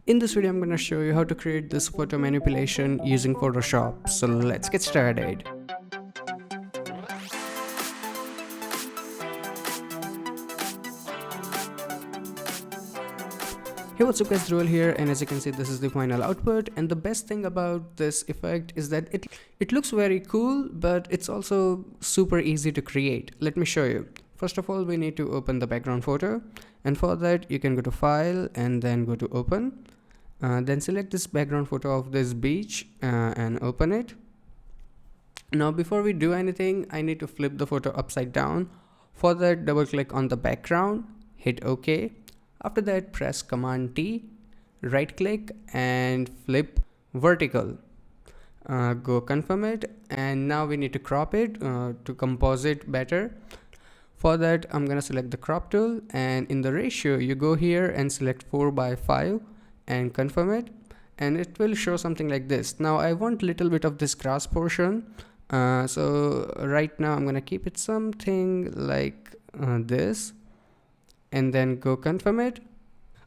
In this video, I'm going to show you how to create this photo manipulation using Photoshop. So let's get started. Hey, what's up guys, Roel here, and as you can see, this is the final output. And the best thing about this effect is that it looks very cool, but it's also super easy to create. Let me show you. First of all, we need to open the background photo, and for that you can go to File and then go to Open. Then select this background photo of this beach and open it. Now before we do anything, I need to flip the photo upside down. For that, double click on the background, hit OK. After that, press Command T, right click and flip vertical. Go confirm it, and now we need to crop it to composite better. For that, I'm gonna select the crop tool, and in the ratio you go here and select 4:5 and confirm it, and it will show something like this. Now I want little bit of this grass portion, so right now I'm gonna keep it something like this, and then go confirm it.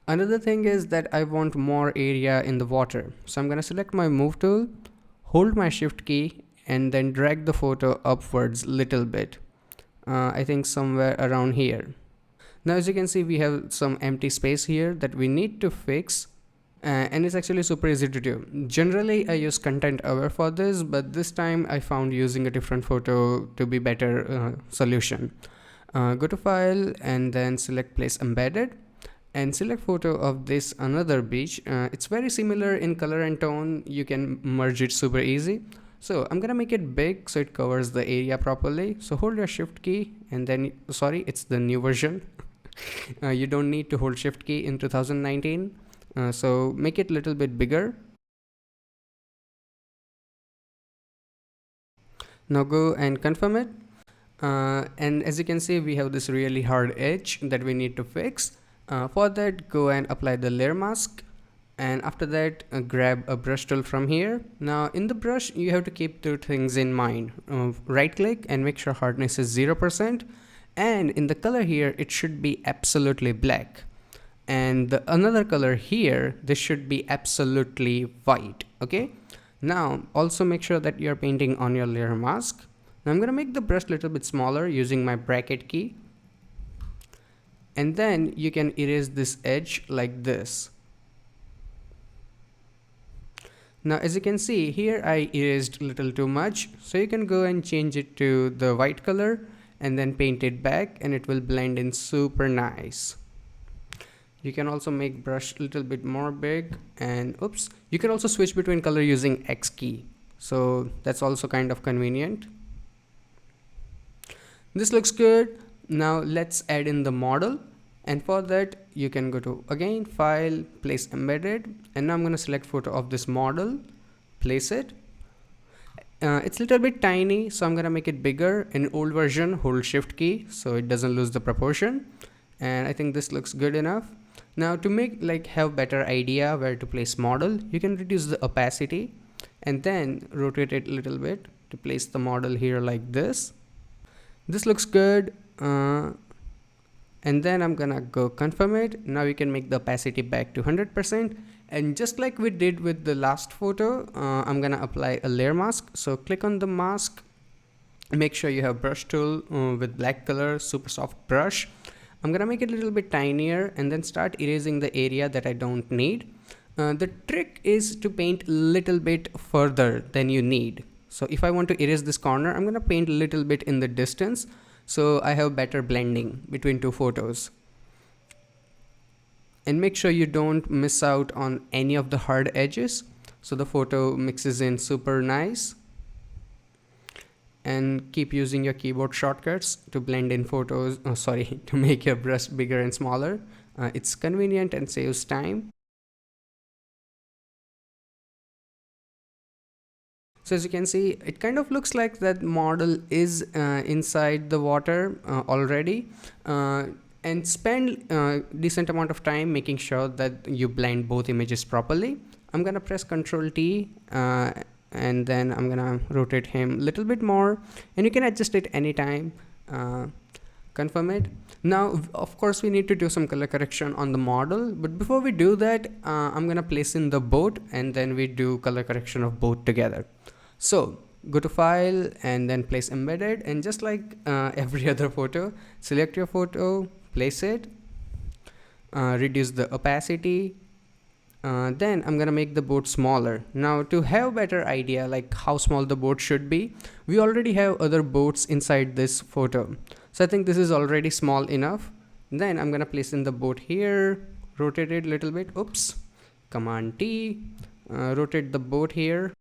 Another thing is that I want more area in the water, so I'm gonna select my move tool, hold my shift key, and then drag the photo upwards little bit. I think somewhere around here. Now as you can see, we have some empty space here that we need to fix, and it's actually super easy to do. Generally I use Content Aware for this, but this time I found using a different photo to be better solution. Go to File and then select Place Embedded and select photo of this another beach. It's very similar in color and tone. You can merge it super easy. So I'm gonna make it big so it covers the area properly. So hold your shift key and then, sorry, it's the new version. You don't need to hold shift key in 2019. So make it a little bit bigger. Now go and confirm it. And as you can see, we have this really hard edge that we need to fix. For that, go and apply the layer mask, and after that grab a brush tool from here. Now in the brush you have to keep two things in mind. Right click and make sure hardness is 0%, and in the color here it should be absolutely black, and the another color here, this should be absolutely white. Okay, now also make sure that you're painting on your layer mask. Now I'm gonna make the brush a little bit smaller using my bracket key, and then you can erase this edge like this. Now as you can see here, I erased a little too much, so you can go and change it to the white color and then paint it back, and it will blend in super nice. You can also make brush a little bit more big, and oops, you can also switch between color using X key, so that's also kind of convenient. This looks good. Now let's add in the model, and for that you can go to again File, Place Embedded, and now I'm going to select photo of this model, place it. It's a little bit tiny, so I'm going to make it bigger. In old version, hold shift key so it doesn't lose the proportion, and I think this looks good enough. Now to make have better idea where to place model, you can reduce the opacity and then rotate it a little bit to place the model here like this. This looks good. And then I'm gonna go confirm it. Now you can make the opacity back to 100%, and just like we did with the last photo, I'm gonna apply a layer mask. So click on the mask, make sure you have brush tool with black color, super soft brush. I'm gonna make it a little bit tinier and then start erasing the area that I don't need. The trick is to paint a little bit further than you need. So if I want to erase this corner, I'm gonna paint a little bit in the distance, so I have better blending between two photos. And make sure you don't miss out on any of the hard edges, so the photo mixes in super nice. And keep using your keyboard shortcuts to blend in photos, to make your brush bigger and smaller. It's convenient and saves time. So as you can see, it kind of looks like that model is inside the water already, and spend decent amount of time making sure that you blend both images properly. I'm gonna press Ctrl T and then I'm gonna rotate him a little bit more, and you can adjust it anytime. confirm it. Now of course we need to do some color correction on the model, but before we do that, I'm gonna place in the boat and then we do color correction of both together. So go to file and then place embedded, and just like every other photo, select your photo, place it, reduce the opacity. Then I'm gonna make the boat smaller. Now to have a better idea like how small the boat should be, we already have other boats inside this photo. So I think this is already small enough. Then I'm gonna place in the boat here, rotate it a little bit. Oops, Command T, rotate the boat here.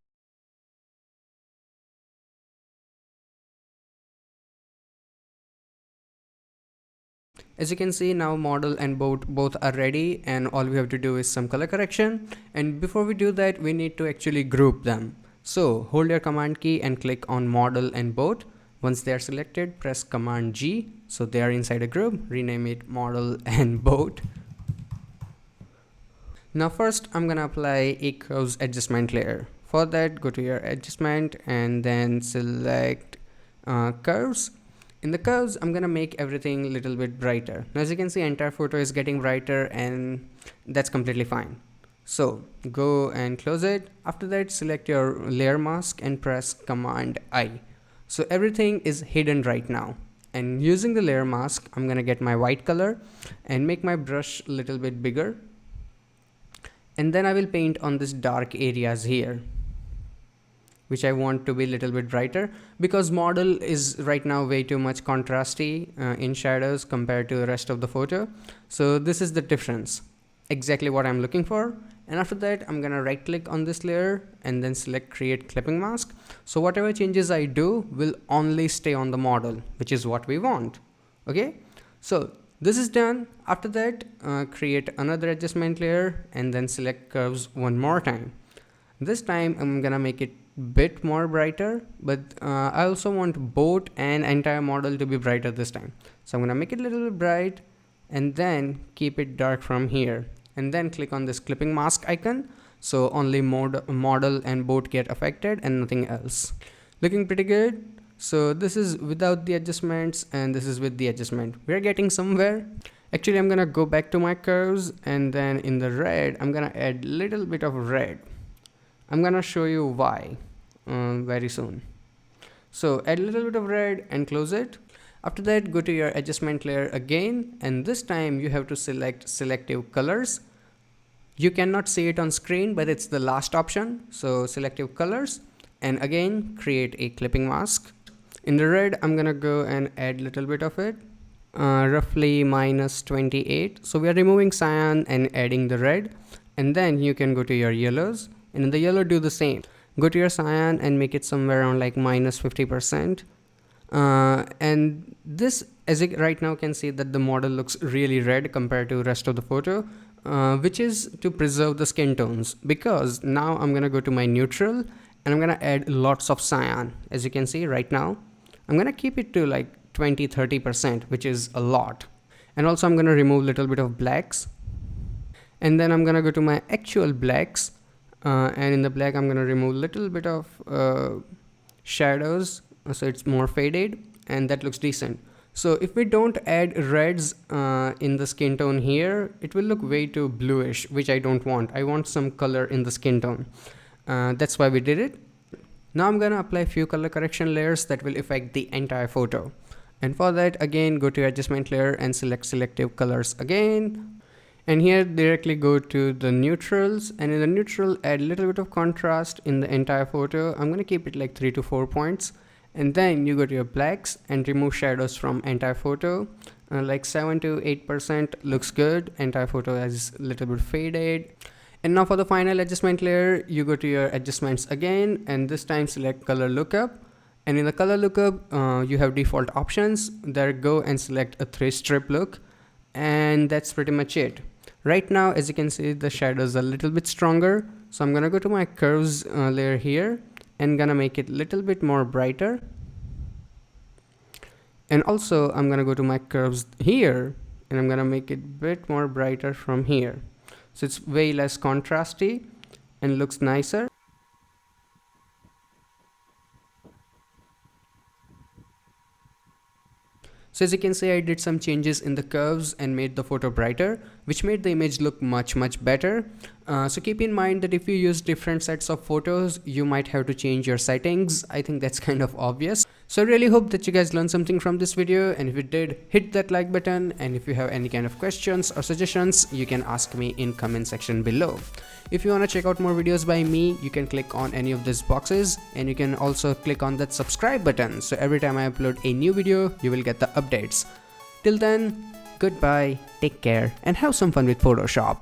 As you can see, now model and both are ready, and all we have to do is some color correction. And before we do that, we need to actually group them. So hold your command key and click on model and boat. Once they are selected, press command G, so they are inside a group. Rename it model and boat. Now first I'm gonna apply a curves adjustment layer. For that, go to your adjustment and then select curves. In the curves, I'm gonna make everything a little bit brighter. Now as you can see, entire photo is getting brighter, and that's completely fine. So go and close it. After that, select your layer mask and press command I. So everything is hidden right now. And using the layer mask, I'm gonna get my white color and make my brush a little bit bigger. And then I will paint on this dark areas here, which I want to be a little bit brighter, because model is right now way too much contrasty in shadows compared to the rest of the photo. So this is the difference, exactly what I'm looking for. And after that, I'm gonna right click on this layer and then select create clipping mask. So whatever changes I do will only stay on the model, which is what we want. Okay, so this is done. After that, create another adjustment layer and then select curves one more time. This time I'm gonna make it bit more brighter, but I also want boat and entire model to be brighter this time. So I'm gonna make it a little bit bright and then keep it dark from here, and then click on this clipping mask icon, so only model and boat get affected and nothing else. Looking pretty good. So this is without the adjustments and this is with the adjustment. We're getting somewhere. Actually, I'm gonna go back to my curves, and then in the red I'm gonna add a little bit of red. I'm gonna show you why very soon. So add a little bit of red and close it. After that, go to your adjustment layer again, and this time you have to select selective colors. You cannot see it on screen, but it's the last option. So selective colors, and again create a clipping mask. In the red, I'm gonna go and add a little bit of it, roughly -28. So we are removing cyan and adding the red, and then you can go to your yellows, and in the yellow do the same. Go to your cyan and make it somewhere around like -50%. And this, as you right now can see that the model looks really red compared to the rest of the photo, which is to preserve the skin tones, because now I'm gonna go to my neutral and I'm gonna add lots of cyan. As you can see right now, I'm gonna keep it to like 20-30%, which is a lot. And also I'm gonna remove a little bit of blacks, and then I'm gonna go to my actual blacks, and in the black I'm gonna remove a little bit of shadows, so it's more faded and that looks decent. So if we don't add reds in the skin tone here, it will look way too bluish, which I don't want. I want some color in the skin tone. That's why we did it. Now I'm gonna apply a few color correction layers that will affect the entire photo. And for that, again, go to your adjustment layer and select selective colors again. And here directly go to the neutrals, and in the neutral add a little bit of contrast in the entire photo. I'm gonna keep it like 3 to 4 points. And then you go to your blacks and remove shadows from entire photo. Like 7 to 8% looks good. Entire photo is a little bit faded. And now for the final adjustment layer, you go to your adjustments again, and this time select color lookup. And in the color lookup, you have default options. There, go and select a 3-strip look, and that's pretty much it. Right now, as you can see, the shadows are a little bit stronger. So I'm gonna go to my curves layer here and gonna make it a little bit more brighter. And also I'm gonna go to my curves here and I'm gonna make it a bit more brighter from here. So it's way less contrasty and looks nicer. So as you can see, I did some changes in the curves and made the photo brighter, which made the image look much better. So keep in mind that if you use different sets of photos, you might have to change your settings. I think that's kind of obvious. So I really hope that you guys learned something from this video, and if you did, hit that like button, and if you have any kind of questions or suggestions, you can ask me in comment section below. If you want to check out more videos by me, you can click on any of these boxes, and you can also click on that subscribe button, so every time I upload a new video, you will get the updates. Till then, goodbye, take care, and have some fun with Photoshop.